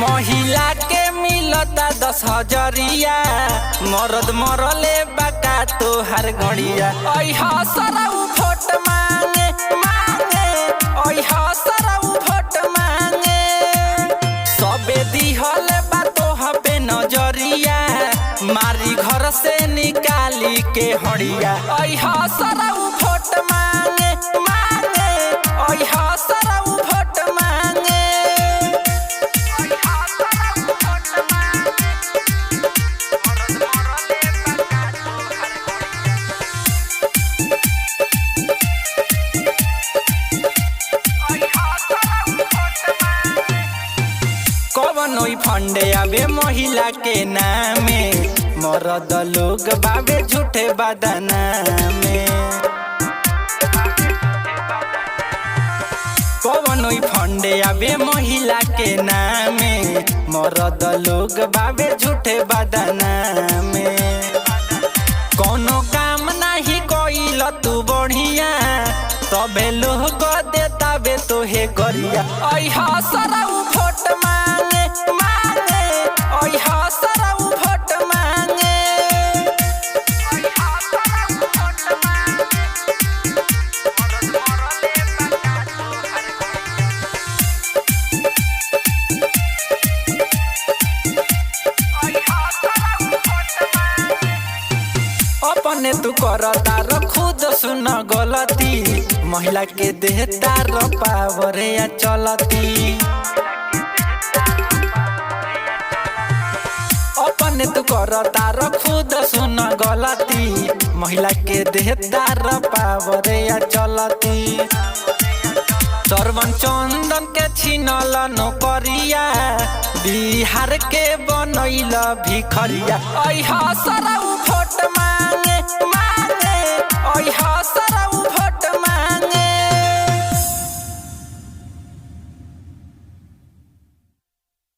महिला के मिलता 10,000 मरद मरले बाका तोहार गड़िया सरऊ भोट मांगे मांगे सरऊ भोट मांगे सबे दिहल बा तोह पे नजरिया मारी घर से निकाली के हड़िया सरऊ भोट मांगे मांगे सरऊ भोट मांगे। कवनोई फंडे आवे महिला के नामे मरद लोग बाबे झूठे बदना में कवनोई फंडे आवे महिला के नामे मरद लोग बाबे झूठे बदना में कोनो काम नहीं कोइल तू बढ़िया तबे लोग देता बे तोहे गरिया सरऊ भोट मांगे मांगे सरऊ भोट मांगे। अपने तू करता र खुद सुन गलती महिला के देहता र पावर या चलती अपने तू करता र खुद सुन गलती महिला के देहता र पावर या चलती सरवन चंदन के छीनल नौकरिया बिहार के बनैल भिखरिया सरऊ